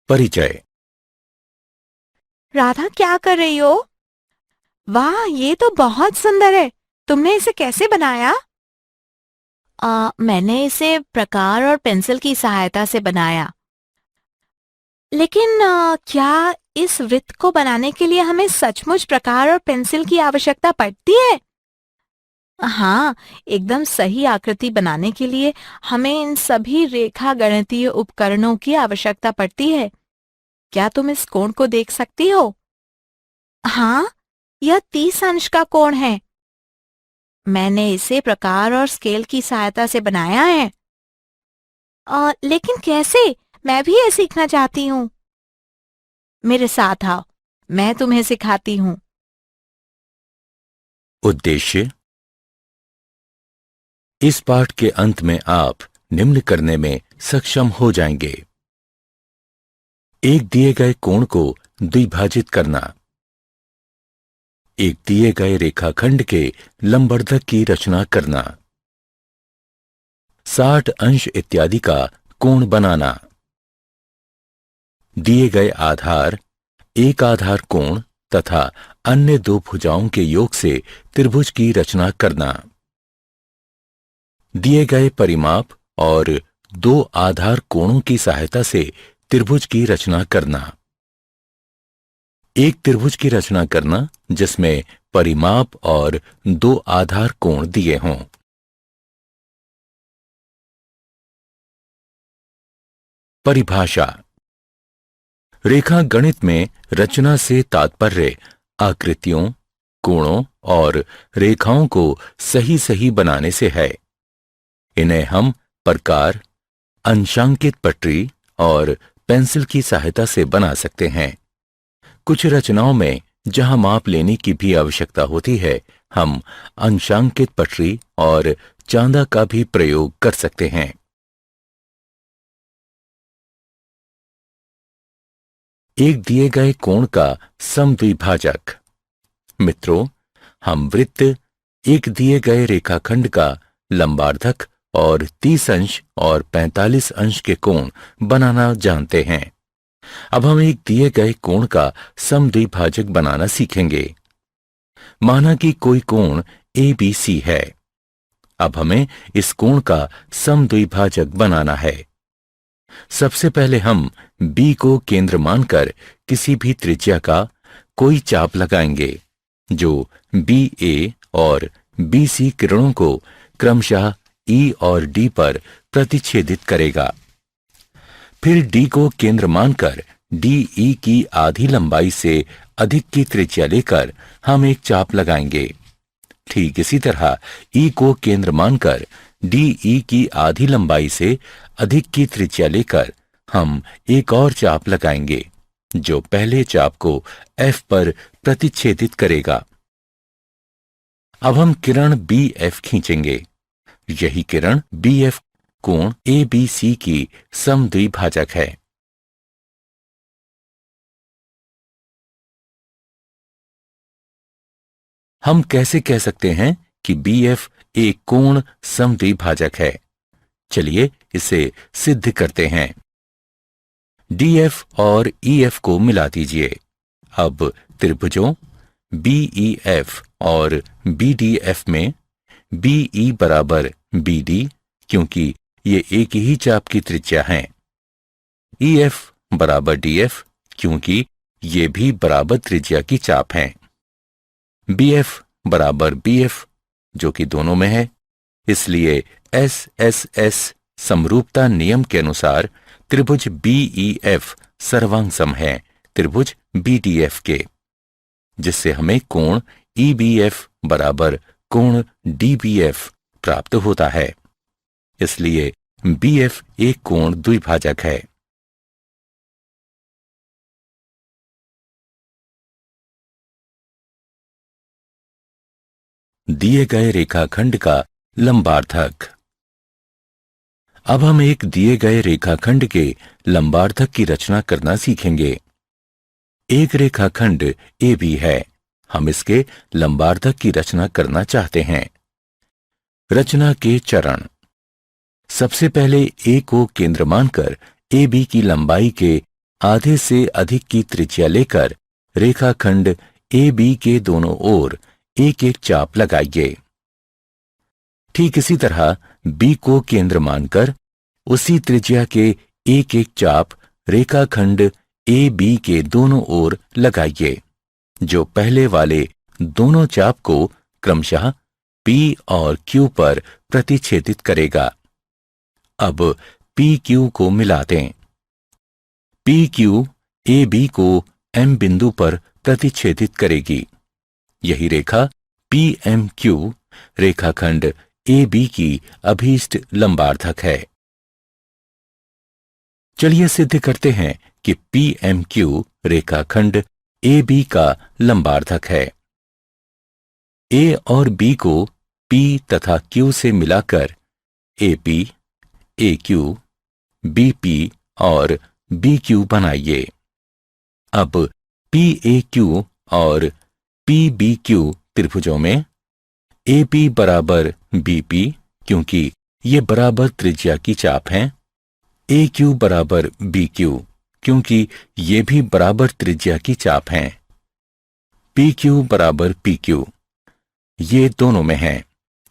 परिचय। राधा, क्या कर रही हो? वाह, ये तो बहुत सुंदर है। तुमने इसे कैसे बनाया? मैंने इसे प्रकार और पेंसिल की सहायता से बनाया। लेकिन क्या इस वृत्त को बनाने के लिए हमें सचमुच प्रकार और पेंसिल की आवश्यकता पड़ती है? हाँ, एकदम सही आकृति बनाने के लिए हमें इन सभी रेखा गणितीय उपकरणों की आवश्यकता पड़ती है। क्या तुम इस कोण को देख सकती हो? हाँ, यह 30 अंश का कोण है। मैंने इसे प्रकार और स्केल की सहायता से बनाया है। लेकिन कैसे? मैं भी ये सीखना चाहती हूँ। मेरे साथ आओ, मैं तुम्हें सिखाती हूँ। उद्देश्य। इस पाठ के अंत में आप निम्न करने में सक्षम हो जाएंगे। एक दिए गए कोण को द्विभाजित करना, एक दिए गए रेखाखंड के लंबवर्धक की रचना करना, 60 अंश इत्यादि का कोण बनाना, दिए गए आधार, एक आधार कोण तथा अन्य दो भुजाओं के योग से त्रिभुज की रचना करना, दिए गए परिमाप और दो आधार कोणों की सहायता से त्रिभुज की रचना करना, एक त्रिभुज की रचना करना जिसमें परिमाप और दो आधार कोण दिए हों। परिभाषा। रेखा गणित में रचना से तात्पर्य आकृतियों, कोणों और रेखाओं को सही सही बनाने से है। इन्हें हम प्रकार, अंशांकित पटरी और पेंसिल की सहायता से बना सकते हैं। कुछ रचनाओं में जहां माप लेने की भी आवश्यकता होती है, हम अंशांकित पटरी और चांदा का भी प्रयोग कर सकते हैं। एक दिए गए कोण का समद्विभाजक। मित्रों, हम वृत्त, एक दिए गए रेखाखंड का लंबार्धक और 30 अंश और 45 अंश के कोण बनाना जानते हैं। अब हम एक दिए गए कोण का समद्विभाजक बनाना सीखेंगे। माना कि कोई कोण ABC है। अब हमें इस कोण का समद्विभाजक बनाना है। सबसे पहले हम B को केंद्र मानकर किसी भी त्रिज्या का कोई चाप लगाएंगे जो BA और BC किरणों को क्रमशः E और D पर प्रतिच्छेदित करेगा। फिर D को केंद्र मानकर DE की आधी लंबाई से अधिक की त्रिज्या लेकर हम एक चाप लगाएंगे। ठीक इसी तरह E को केंद्र मानकर DE की आधी लंबाई से अधिक की त्रिज्या लेकर हम एक और चाप लगाएंगे जो पहले चाप को F पर प्रतिच्छेदित करेगा। अब हम किरण BF खींचेंगे। यही किरण BF कोण ABC की समद्विभाजक है। हम कैसे कह सकते हैं कि BF एक कोण समद्विभाजक है? चलिए इसे सिद्ध करते हैं। DF और EF को मिला दीजिए। अब त्रिभुजों BEF और BDF में BE बराबर BD, क्योंकि ये एक ही चाप की त्रिज्या हैं। EF बराबर DF, क्योंकि ये भी बराबर त्रिज्या की चाप हैं। BF बराबर BF, जो कि दोनों में है। इसलिए SSS समरूपता नियम के अनुसार त्रिभुज BEF सर्वांग है त्रिभुज BDF के, जिससे हमें कोण EBF बराबर कोण DBF प्राप्त होता है। इसलिए BF एक कोण द्विभाजक है। दिए गए रेखाखंड का लंबार्धक। अब हम एक दिए गए रेखाखंड के लंबार्धक की रचना करना सीखेंगे। एक रेखाखंड AB है। हम इसके लंबार्धक की रचना करना चाहते हैं। रचना के चरण। सबसे पहले A को केंद्र मानकर AB की लंबाई के आधे से अधिक की त्रिज्या लेकर रेखाखंड ए बी के दोनों ओर एक एक चाप लगाइए। ठीक इसी तरह बी को केंद्र मानकर उसी त्रिज्या के एक एक चाप रेखाखंड ए बी के दोनों ओर लगाइए, जो पहले वाले दोनों चाप को क्रमशः P और Q पर प्रतिच्छेदित करेगा। अब PQ को मिला दें। PQ AB को M बिंदु पर प्रतिच्छेदित करेगी। यही रेखा PMQ रेखाखंड AB की अभीष्ट लंबार्धक है। चलिए सिद्ध करते हैं कि PMQ रेखाखंड AB का लंबार्धक है। A और B को P तथा Q से मिलाकर AP, AQ, BP और BQ बनाइए। अब PAQ और PBQ त्रिभुजों में AP बराबर BP, क्योंकि ये बराबर त्रिज्या की चाप हैं। AQ बराबर BQ, क्योंकि ये भी बराबर त्रिज्या की चाप हैं। PQ बराबर PQ, ये दोनों में हैं।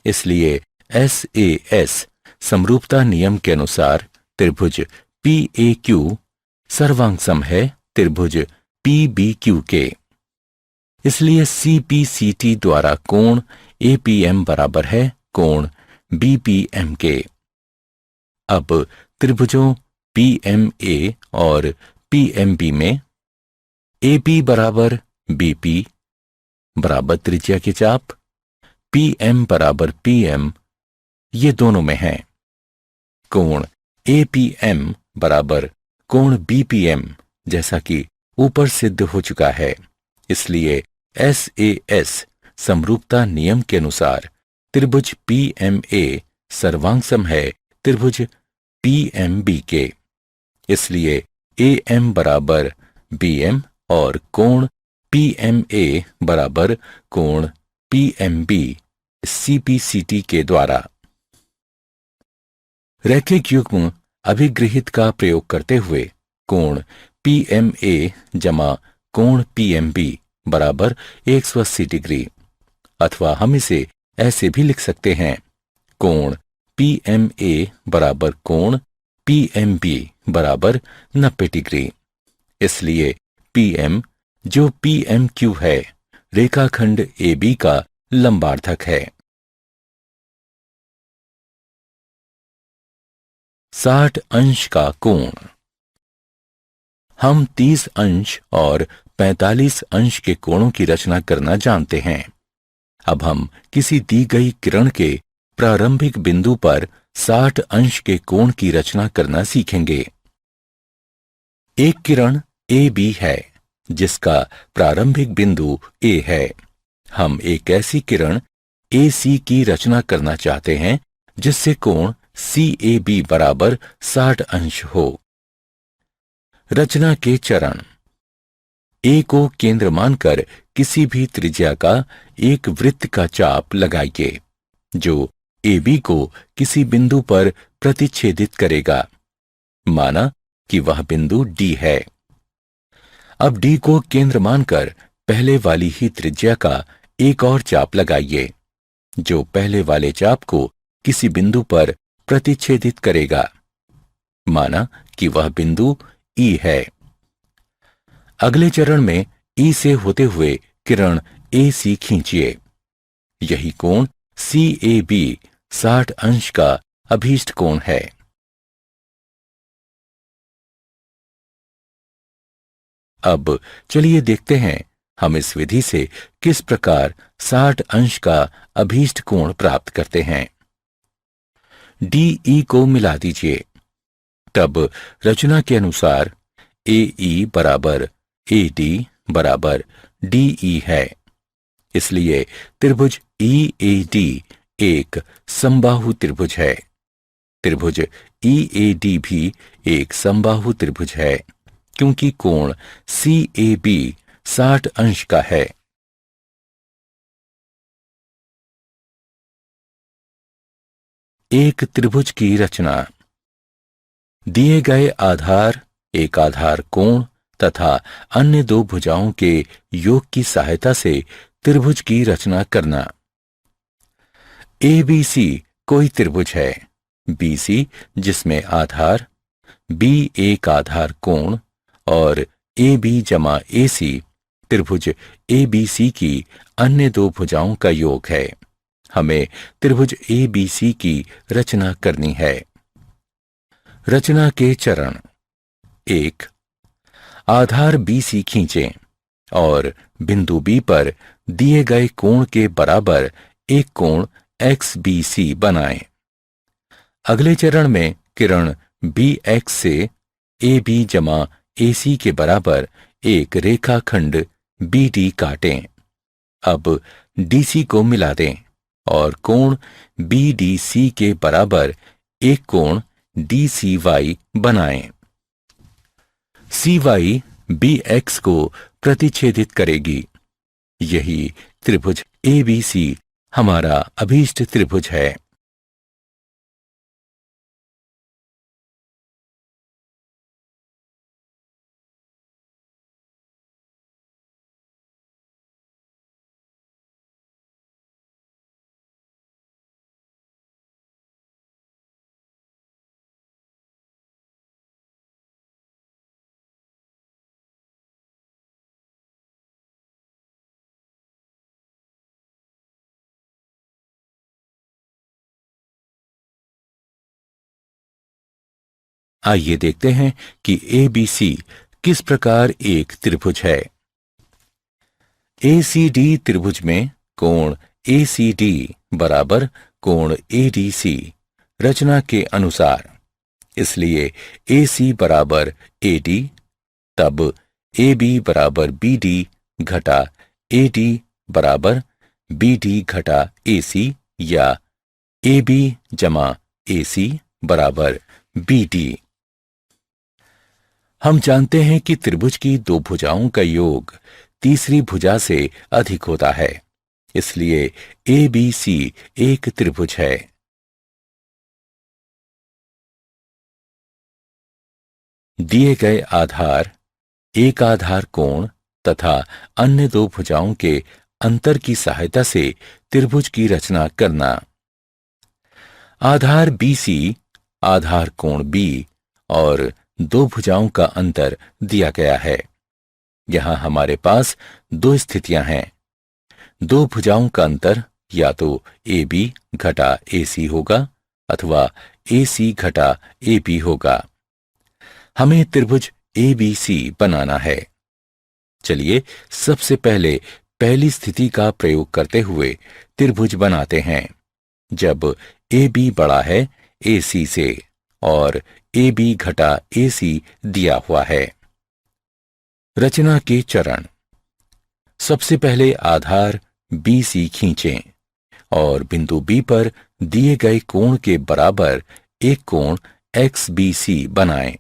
इसलिए SAS समरूपता नियम के अनुसार त्रिभुज PAQ सर्वांग है त्रिभुज PBQ के। इसलिए CPCT द्वारा कोण APM बराबर है कोण BPM के। अब त्रिभुजों PMA और PMB में AP बराबर BP बराबर त्रिज्या की चाप, PM बराबर PM, ये दोनों में हैं। कोण APM बराबर कोण BPM जैसा कि ऊपर सिद्ध हो चुका है। इसलिए SAS समरूपता नियम के अनुसार त्रिभुज PMA सर्वांग है त्रिभुज PMB के। इसलिए AM बराबर BM और कोण PMA बराबर कोण PMB CPCT के द्वारा। रैखिक युग्म अभिगृहित का प्रयोग करते हुए कोण PMA जमा कोण PMB बराबर 180 डिग्री, अथवा हम इसे ऐसे भी लिख सकते हैं कोण PMA बराबर कोण PMB बराबर 90 डिग्री। इसलिए PM जो PMQ है रेखाखंड AB का लंबार्धक है। 60 अंश का कोण। हम 30 अंश और 45 अंश के कोणों की रचना करना जानते हैं। अब हम किसी दी गई किरण के प्रारंभिक बिंदु पर 60 अंश के कोण की रचना करना सीखेंगे। एक किरण AB है जिसका प्रारंभिक बिंदु A है। हम एक ऐसी किरण AC की रचना करना चाहते हैं जिससे कोण CAB बराबर 60 अंश हो। रचना के चरण। A को केंद्र मानकर किसी भी त्रिज्या का एक वृत्त का चाप लगाइए जो AB को किसी बिंदु पर प्रतिच्छेदित करेगा। माना कि वह बिंदु D है। अब D को केंद्र मानकर पहले वाली ही त्रिज्या का एक और चाप लगाइए जो पहले वाले चाप को किसी बिंदु पर प्रतिच्छेदित करेगा। माना कि वह बिंदु E है। अगले चरण में E से होते हुए किरण AC खींचिए। यही कोण CAB 60 अंश का अभीष्ट कोण है। अब चलिए देखते हैं हम इस विधि से किस प्रकार 60 अंश का अभीष्ट कोण प्राप्त करते हैं। DE को मिला दीजिए। तब रचना के अनुसार AE बराबर AD बराबर DE है। इसलिए त्रिभुज EAD एक समबाहु त्रिभुज है। त्रिभुज EAD भी एक समबाहु त्रिभुज है क्योंकि कोण CAB 60 अंश का है। एक त्रिभुज की रचना। दिए गए आधार, एक आधार कोण तथा अन्य दो भुजाओं के योग की सहायता से त्रिभुज की रचना करना। ABC कोई त्रिभुज है। BC जिसमें आधार B एक आधार कोण और AB जमा AC त्रिभुज ABC की अन्य दो भुजाओं का योग है। हमें त्रिभुज ABC की रचना करनी है। रचना के चरण। 1. आधार BC खींचें और बिंदु B पर दिए गए कोण के बराबर एक कोण XBC बनाएं। अगले चरण में किरण BX से AB जमा AC के बराबर एक रेखाखंड BD काटें। अब DC को मिला दें और कोण BDC के बराबर एक कोण DCY बनाएं। CY BX को प्रतिच्छेदित करेगी। यही त्रिभुज ABC हमारा अभीष्ट त्रिभुज है। आइए देखते हैं कि ABC किस प्रकार एक त्रिभुज है। ACD त्रिभुज में कोण ACD बराबर कोण ADC रचना के अनुसार, इसलिए AC बराबर AD, तब AB बराबर BD घटा AD बराबर BD घटा AC या AB जमा AC बराबर BD। हम जानते हैं कि त्रिभुज की दो भुजाओं का योग तीसरी भुजा से अधिक होता है, इसलिए ABC एक त्रिभुज है। दिए गए आधार, एक आधार कोण तथा अन्य दो भुजाओं के अंतर की सहायता से त्रिभुज की रचना करना। आधार BC, आधार कोण B और दो भुजाओं का अंतर दिया गया है। यहां हमारे पास दो स्थितियां हैं। दो भुजाओं का अंतर या तो AB घटा AC होगा अथवा AC घटा AB होगा। हमें त्रिभुज ABC बनाना है। चलिए सबसे पहले पहली स्थिति का प्रयोग करते हुए त्रिभुज बनाते हैं, जब AB बड़ा है AC से और AB घटा AC दिया हुआ है। रचना के चरण। सबसे पहले आधार BC खींचें और बिंदु B पर दिए गए कोण के बराबर एक कोण XBC बनाएं।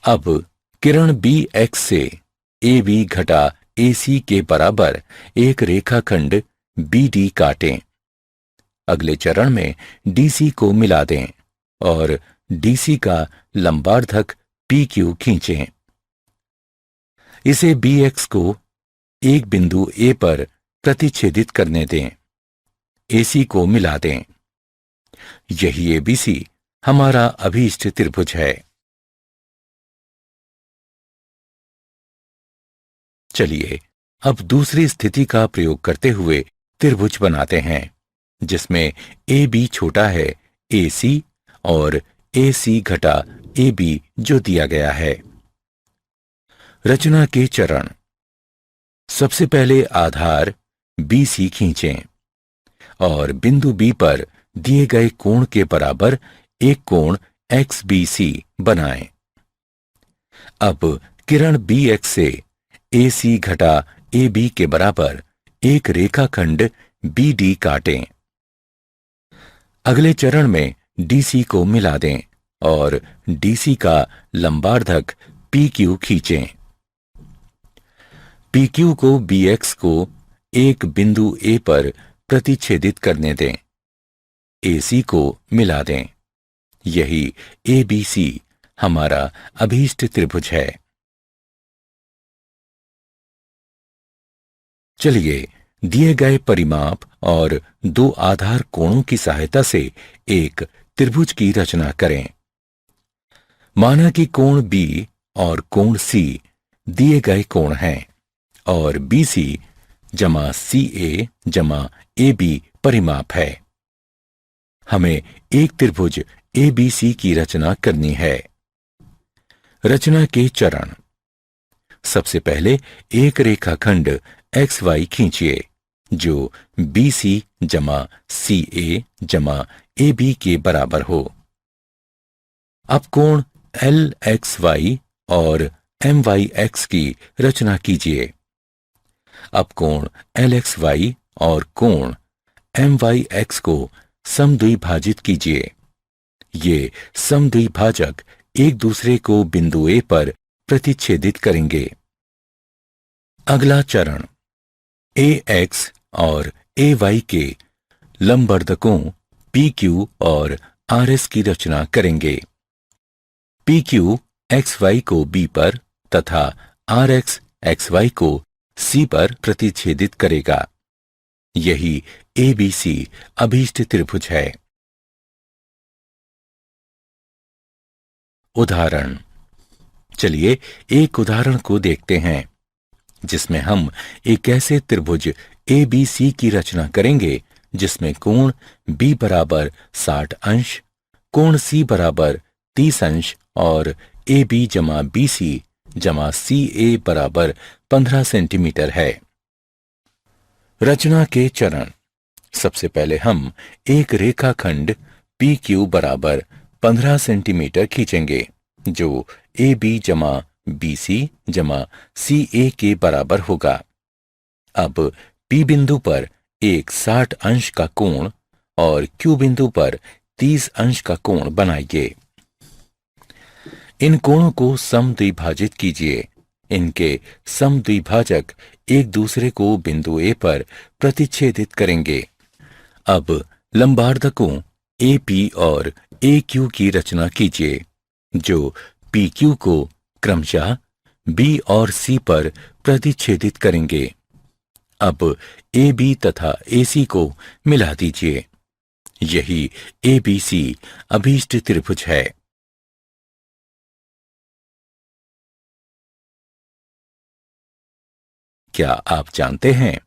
अब किरण BX से AB घटा AC के बराबर एक रेखाखंड BD काटें। अगले चरण में DC को मिला दें और DC का लंबार्धक PQ खींचें। इसे BX को एक बिंदु A पर प्रतिच्छेदित करने दें। AC को मिला दें। यही ABC हमारा अभीष्ट त्रिभुज है। चलिए अब दूसरी स्थिति का प्रयोग करते हुए त्रिभुज बनाते हैं, जिसमें AB छोटा है AC और AC घटा AB जो दिया गया है। रचना के चरण। सबसे पहले आधार BC खींचें और बिंदु B पर दिए गए कोण के बराबर एक कोण XBC बनाएं। अब किरण BX से AC घटा AB के बराबर एक रेखाखंड BD काटें। अगले चरण में DC को मिला दें और DC का लंबार्धक PQ खींचें। PQ को BX को एक बिंदु A पर प्रतिच्छेदित करने दें। AC को मिला दें। यही ABC हमारा अभीष्ट त्रिभुज है। चलिए दिए गए परिमाप और दो आधार कोणों की सहायता से एक त्रिभुज की रचना करें। माना कि कोण B और कोण C दिए गए कोण हैं और BC जमा CA जमा AB परिमाप है। हमें एक त्रिभुज ABC की रचना करनी है। रचना के चरण। सबसे पहले एक रेखाखंड XY खींचिए जो BC जमा CA जमा AB के बराबर हो। अब कोण LXY और MYX की रचना कीजिए। अब कोण LXY और कोण MYX को समद्विभाजित कीजिए। ये समद्विभाजक एक दूसरे को बिंदु A पर प्रतिच्छेदित करेंगे। अगला चरण AX और AY के लंबवर्धकों PQ और RS की रचना करेंगे। PQ XY को B पर तथा RX XY को C पर प्रतिच्छेदित करेगा। यही ABC अभीष्ट त्रिभुज है। उदाहरण। चलिए एक उदाहरण को देखते हैं जिसमें हम एक ऐसे त्रिभुज ABC की रचना करेंगे जिसमें कोण B बराबर 60 अंश, कोण C बराबर 30 अंश और AB जमा BC जमा CA बराबर 15 सेंटीमीटर है। रचना के चरण। सबसे पहले हम एक रेखाखंड PQ बराबर 15 सेंटीमीटर खींचेंगे जो AB जमा BC जमा CA के बराबर होगा। अब P बिंदु पर एक 60 अंश का कोण और Q बिंदु पर 30 अंश का कोण बनाइए। इन कोणों को समद्विभाजित कीजिए। इनके समद्विभाजक एक दूसरे को बिंदु A पर प्रतिच्छेदित करेंगे। अब लंबवर्धकों AP और AQ की रचना कीजिए जो PQ को क्रमशः B और C पर प्रतिच्छेदित करेंगे। अब AB तथा AC को मिला दीजिए। यही ABC अभीष्ट त्रिभुज है। क्या आप जानते हैं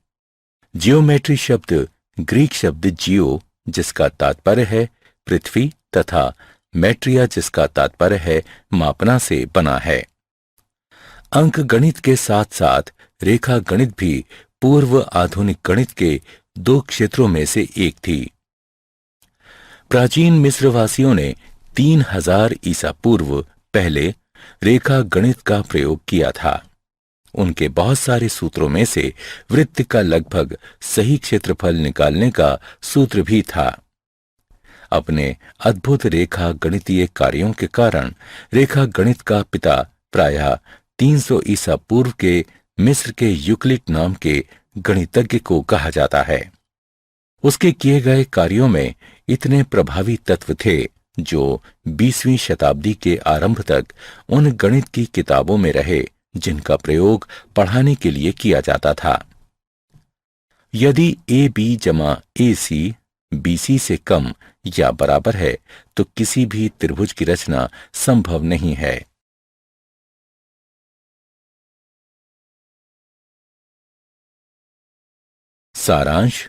जियोमेट्री शब्द ग्रीक शब्द जियो जिसका तात्पर्य है पृथ्वी तथा मेट्रिया जिसका तात्पर्य है मापना से बना है। अंक गणित के साथ साथ रेखा गणित भी पूर्व आधुनिक गणित के दो क्षेत्रों में से एक थी। प्राचीन मिस्रवासियों ने 3000 ईसा पूर्व पहले रेखा गणित का प्रयोग किया था। उनके बहुत सारे सूत्रों में से वृत्त का लगभग सही क्षेत्रफल निकालने का सूत्र भी था। अपने अद्भुत रेखा गणितीय कार्यों के कारण रेखा गणित का पिता प्रायः 300 ईसा पूर्व के मिस्र के यूक्लिड नाम के गणितज्ञ को कहा जाता है। उसके किए गए कार्यों में इतने प्रभावी तत्व थे जो 20वीं शताब्दी के आरंभ तक उन गणित की किताबों में रहे जिनका प्रयोग पढ़ाने के लिए किया जाता था। यदि AB जमा AC BC से कम या बराबर है तो किसी भी त्रिभुज की रचना संभव नहीं है। सारांश।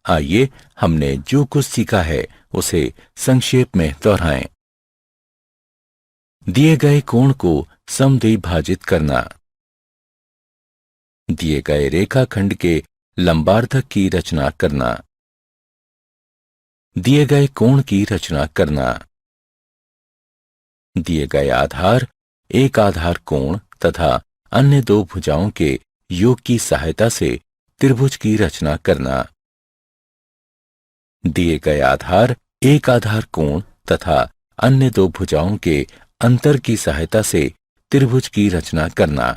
आइए हमने जो कुछ सीखा है उसे संक्षेप में दोहराएं। दिए गए कोण को समद्विभाजित करना, दिए गए रेखाखंड के लंबार्धक की रचना करना, दिए गए कोण की रचना करना, दिए गए आधार एक आधार कोण तथा अन्य दो भुजाओं के योग की सहायता से त्रिभुज की रचना करना, दिए गए आधार एक आधार कोण तथा अन्य दो भुजाओं के अंतर की सहायता से त्रिभुज की रचना करना,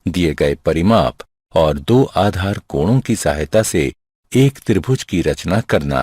दिए गए परिमाप और दो आधार कोणों की सहायता से एक त्रिभुज की रचना करना।